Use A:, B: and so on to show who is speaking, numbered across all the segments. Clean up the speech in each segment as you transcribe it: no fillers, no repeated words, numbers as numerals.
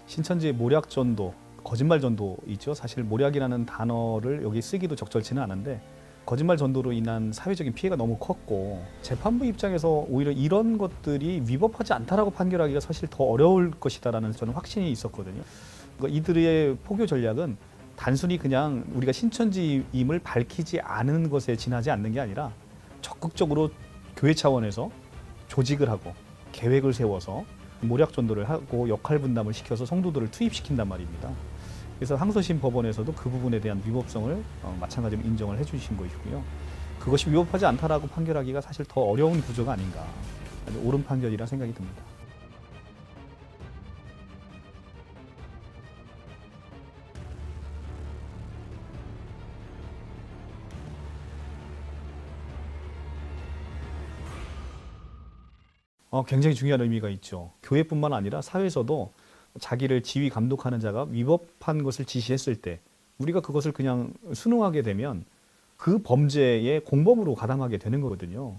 A: 신천지의 모략전도, 거짓말전도 있죠. 사실 모략이라는 단어를 여기 쓰기도 적절치는 않은데 거짓말 전도로 인한 사회적인 피해가 너무 컸고 재판부 입장에서 오히려 이런 것들이 위법하지 않다라고 판결하기가 사실 더 어려울 것이다라는 저는 확신이 있었거든요. 그러니까 이들의 포교 전략은 단순히 그냥 우리가 신천지임을 밝히지 않은 것에 지나지 않는 게 아니라 적극적으로 교회 차원에서 조직을 하고 계획을 세워서 모략 전도를 하고 역할 분담을 시켜서 성도들을 투입시킨단 말입니다. 그래서 항소심 법원에서도 그 부분에 대한 위법성을 마찬가지로 인정을 해주신 것이고요. 그것이 위법하지 않다라고 판결하기가 사실 더 어려운 구조가 아닌가, 아주 옳은 판결이라 생각이 듭니다. 굉장히 중요한 의미가 있죠. 교회뿐만 아니라 사회에서도 자기를 지휘 감독하는 자가 위법한 것을 지시했을 때 우리가 그것을 그냥 순응하게 되면 그 범죄의 공범으로 가담하게 되는 거거든요.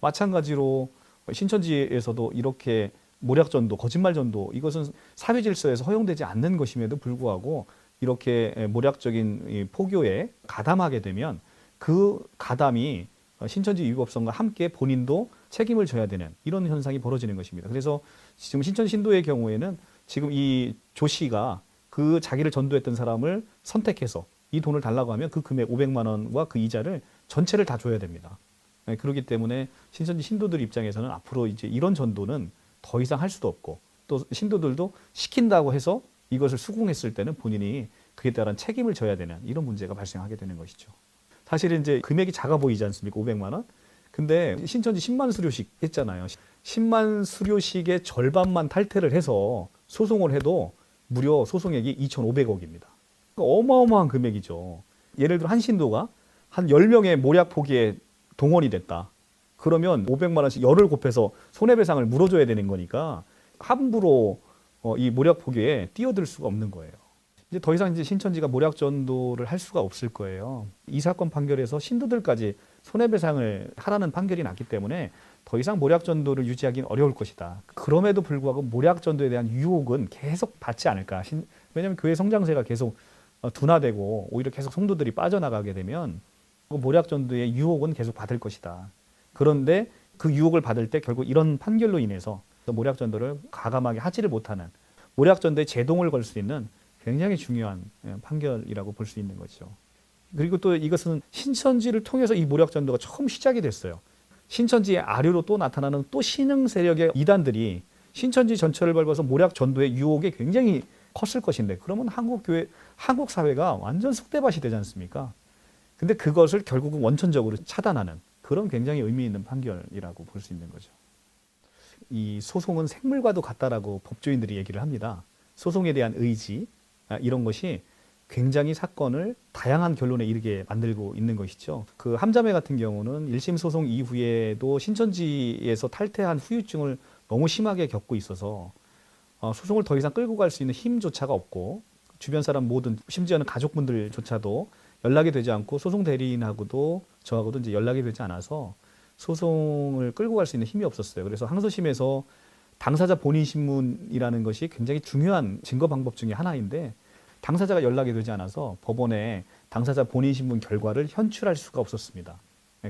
A: 마찬가지로 신천지에서도 이렇게 모략전도, 거짓말전도, 이것은 사회 질서에서 허용되지 않는 것임에도 불구하고 이렇게 모략적인 포교에 가담하게 되면 그 가담이 신천지 위법성과 함께 본인도 책임을 져야 되는 이런 현상이 벌어지는 것입니다. 그래서 지금 신천 신도의 경우에는 지금 이 조 씨가 그 자기를 전도했던 사람을 선택해서 이 돈을 달라고 하면 그 금액 500만 원과 그 이자를 전체를 다 줘야 됩니다. 그렇기 때문에 신천지 신도들 입장에서는 앞으로 이제 이런 전도는 더 이상 할 수도 없고 또 신도들도 시킨다고 해서 이것을 수긍했을 때는 본인이 그에 따른 책임을 져야 되는 이런 문제가 발생하게 되는 것이죠. 사실은 이제 금액이 작아 보이지 않습니까? 500만 원? 근데 신천지 10만 수료식 했잖아요. 10만 수료식의 절반만 탈퇴를 해서 소송을 해도 무려 소송액이 2,500억입니다. 어마어마한 금액이죠. 예를 들어 한 신도가 한 10명의 모략 포기에 동원이 됐다. 그러면 500만 원씩 열을 곱해서 손해배상을 물어줘야 되는 거니까 함부로 이 모략 포기에 뛰어들 수가 없는 거예요. 이제 더 이상 이제 신천지가 모략 전도를 할 수가 없을 거예요. 이 사건 판결에서 신도들까지 손해배상을 하라는 판결이 났기 때문에 더 이상 모략 전도를 유지하기는 어려울 것이다. 그럼에도 불구하고 모략 전도에 대한 유혹은 계속 받지 않을까. 왜냐하면 교회 성장세가 계속 둔화되고 오히려 계속 성도들이 빠져나가게 되면 모략 전도의 유혹은 계속 받을 것이다. 그런데 그 유혹을 받을 때 결국 이런 판결로 인해서 모략 전도를 가감하게 하지를 못하는 모략 전도에 제동을 걸 수 있는 굉장히 중요한 판결이라고 볼 수 있는 거죠. 그리고 또 이것은 신천지를 통해서 이 모략 전도가 처음 시작이 됐어요. 신천지의 아류로 또 나타나는 또 신흥 세력의 이단들이 신천지 전체를 밟아서 모략 전도의 유혹이 굉장히 컸을 것인데 그러면 한국 교회, 한국 사회가 완전 쑥대밭이 되지 않습니까? 근데 그것을 결국은 원천적으로 차단하는 그런 굉장히 의미 있는 판결이라고 볼 수 있는 거죠. 이 소송은 생물과도 같다라고 법조인들이 얘기를 합니다. 소송에 대한 의지, 이런 것이 굉장히 사건을 다양한 결론에 이르게 만들고 있는 것이죠. 그 함자매 같은 경우는 1심 소송 이후에도 신천지에서 탈퇴한 후유증을 너무 심하게 겪고 있어서 소송을 더 이상 끌고 갈 수 있는 힘조차가 없고 주변 사람 모든 심지어는 가족분들조차도 연락이 되지 않고 소송 대리인하고도 저하고도 이제 연락이 되지 않아서 소송을 끌고 갈 수 있는 힘이 없었어요. 그래서 항소심에서 당사자 본인 신문이라는 것이 굉장히 중요한 증거 방법 중에 하나인데 당사자가 연락이 되지 않아서 법원에 당사자 본인 신문 결과를 현출할 수가 없었습니다.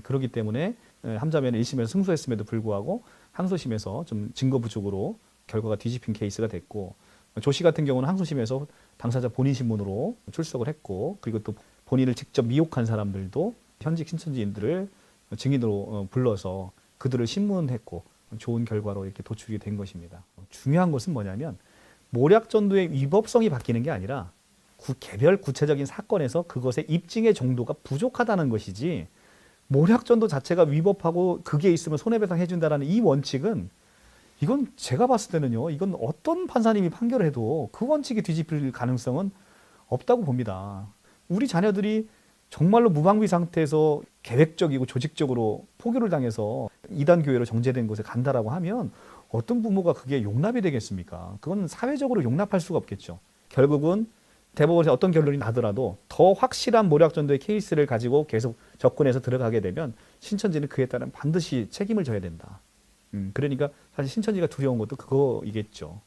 A: 그렇기 때문에 함자매는 1심에서 승소했음에도 불구하고 항소심에서 좀 증거 부족으로 결과가 뒤집힌 케이스가 됐고 조 씨 같은 경우는 항소심에서 당사자 본인 신문으로 출석을 했고 그리고 또 본인을 직접 미혹한 사람들도 현직 신천지인들을 증인으로 불러서 그들을 신문했고 좋은 결과로 이렇게 도출이 된 것입니다. 중요한 것은 뭐냐면 모략 전도의 위법성이 바뀌는 게 아니라 개별 구체적인 사건에서 그것의 입증의 정도가 부족하다는 것이지 모략 전도 자체가 위법하고 그게 있으면 손해배상 해준다라는 이 원칙은 이건 제가 봤을 때는요. 이건 어떤 판사님이 판결을 해도 그 원칙이 뒤집힐 가능성은 없다고 봅니다. 우리 자녀들이 정말로 무방비 상태에서 계획적이고 조직적으로 포교를 당해서 이단 교회로 정제된 곳에 간다라고 하면 어떤 부모가 그게 용납이 되겠습니까? 그건 사회적으로 용납할 수가 없겠죠. 결국은 대법원에서 어떤 결론이 나더라도 더 확실한 모략 전도의 케이스를 가지고 계속 접근해서 들어가게 되면 신천지는 그에 따른 반드시 책임을 져야 된다. 그러니까 사실 신천지가 두려운 것도 그거이겠죠.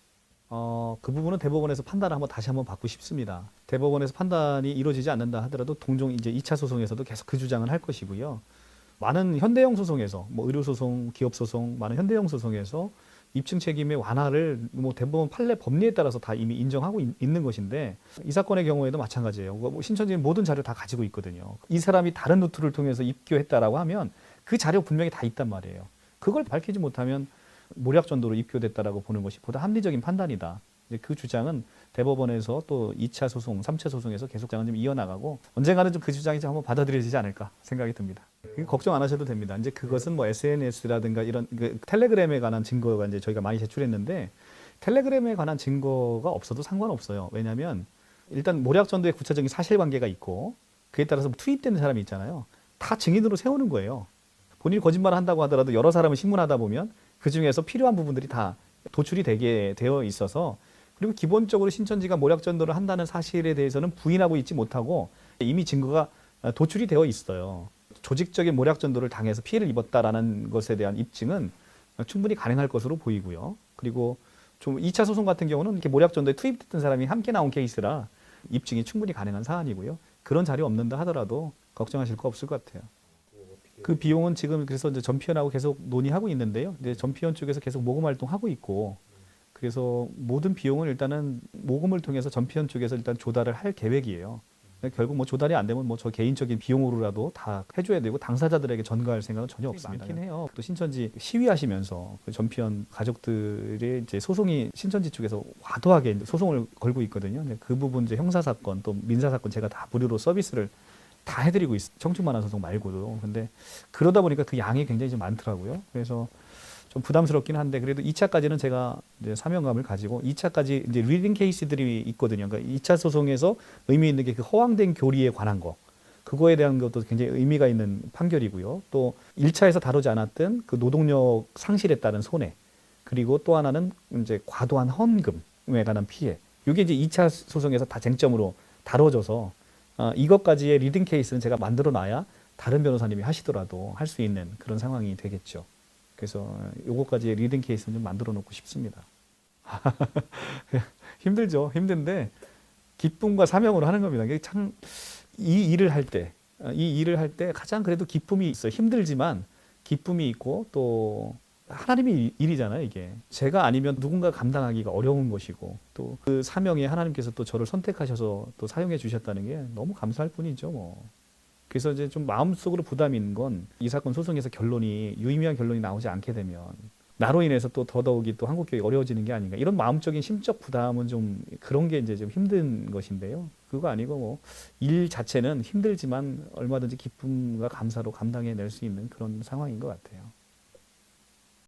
A: 그 부분은 대법원에서 판단을 다시 한번 받고 싶습니다. 대법원에서 판단이 이루어지지 않는다 하더라도 동종 이제 2차 소송에서도 계속 그 주장을 할 것이고요. 많은 현대형 소송에서 뭐 의료 소송, 기업 소송, 많은 현대형 소송에서 입증 책임의 완화를 뭐 대법원 판례 법리에 따라서 다 이미 인정하고 있는 것인데 이 사건의 경우에도 마찬가지예요. 뭐 신천지는 모든 자료를 다 가지고 있거든요. 이 사람이 다른 루트를 통해서 입교했다라고 하면 그 자료 분명히 다 있단 말이에요. 그걸 밝히지 못하면 모략전도로 입교됐다라고 보는 것이 보다 합리적인 판단이다. 이제 그 주장은 대법원에서 또 2차 소송, 3차 소송에서 계속 장은 좀 이어나가고 언젠가는 좀 그 주장이 좀 한번 받아들여지지 않을까 생각이 듭니다. 걱정 안 하셔도 됩니다. 이제 그것은 뭐 SNS라든가 이런 텔레그램에 관한 증거가 이제 저희가 많이 제출했는데 텔레그램에 관한 증거가 없어도 상관없어요. 왜냐하면 일단 모략전도의 구체적인 사실관계가 있고 그에 따라서 투입되는 사람이 있잖아요. 다 증인으로 세우는 거예요. 본인이 거짓말을 한다고 하더라도 여러 사람을 신문하다 보면 그 중에서 필요한 부분들이 다 도출이 되게 되어 있어서 그리고 기본적으로 신천지가 모략전도를 한다는 사실에 대해서는 부인하고 있지 못하고 이미 증거가 도출이 되어 있어요. 조직적인 모략전도를 당해서 피해를 입었다라는 것에 대한 입증은 충분히 가능할 것으로 보이고요. 그리고 좀 2차 소송 같은 경우는 이렇게 모략전도에 투입됐던 사람이 함께 나온 케이스라 입증이 충분히 가능한 사안이고요. 그런 자료 없는다 하더라도 걱정하실 거 없을 것 같아요. 그 비용은 지금 그래서 이제 전피현하고 계속 논의하고 있는데요. 이제 전피현 쪽에서 계속 모금 활동하고 있고 그래서 모든 비용은 일단은 모금을 통해서 전피현 쪽에서 일단 조달을 할 계획이에요. 결국 뭐 조달이 안 되면 뭐 저 개인적인 비용으로라도 다 해줘야 되고 당사자들에게 전가할 생각은 전혀 없습니다. 많긴 해요. 또 신천지 시위하시면서 그 전피현 가족들의 이제 소송이 신천지 쪽에서 과도하게 이제 소송을 걸고 있거든요. 그 부분 이제 형사 사건 또 민사 사건 제가 다 무료로 서비스를 다 해드리고 청축만화 소송 말고도. 근데 그러다 보니까 그 양이 굉장히 좀 많더라고요. 그래서 좀 부담스럽긴 한데 그래도 2차까지는 제가 이제 사명감을 가지고 2차까지 이제 리딩 케이스들이 있거든요. 그러니까 2차 소송에서 의미 있는 게 그 허황된 교리에 관한 거. 그거에 대한 것도 굉장히 의미가 있는 판결이고요. 또 1차에서 다루지 않았던 그 노동력 상실에 따른 손해. 그리고 또 하나는 이제 과도한 헌금에 관한 피해. 이게 이제 2차 소송에서 다 쟁점으로 다뤄져서 이것까지의 리딩 케이스는 제가 만들어 놔야 다른 변호사님이 하시더라도 할 수 있는 그런 상황이 되겠죠. 그래서 요거까지의 리딩 케이스는 좀 만들어 놓고 싶습니다. 힘들죠. 힘든데 기쁨과 사명으로 하는 겁니다. 이게 참 이 일을 할 때 가장 그래도 기쁨이 있어요. 힘들지만 기쁨이 있고 또 하나님의 일이잖아요, 이게. 제가 아니면 누군가 감당하기가 어려운 것이고 또 그 사명에 하나님께서 또 저를 선택하셔서 또 사용해 주셨다는 게 너무 감사할 뿐이죠, 뭐. 그래서 이제 좀 마음속으로 부담인 건 이 사건 소송에서 유의미한 결론이 나오지 않게 되면 나로 인해서 또 더더욱이 또 한국교육이 어려워지는 게 아닌가. 이런 마음적인 심적 부담은 좀 그런 게 이제 좀 힘든 것인데요. 그거 아니고 뭐 일 자체는 힘들지만 얼마든지 기쁨과 감사로 감당해낼 수 있는 그런 상황인 것 같아요.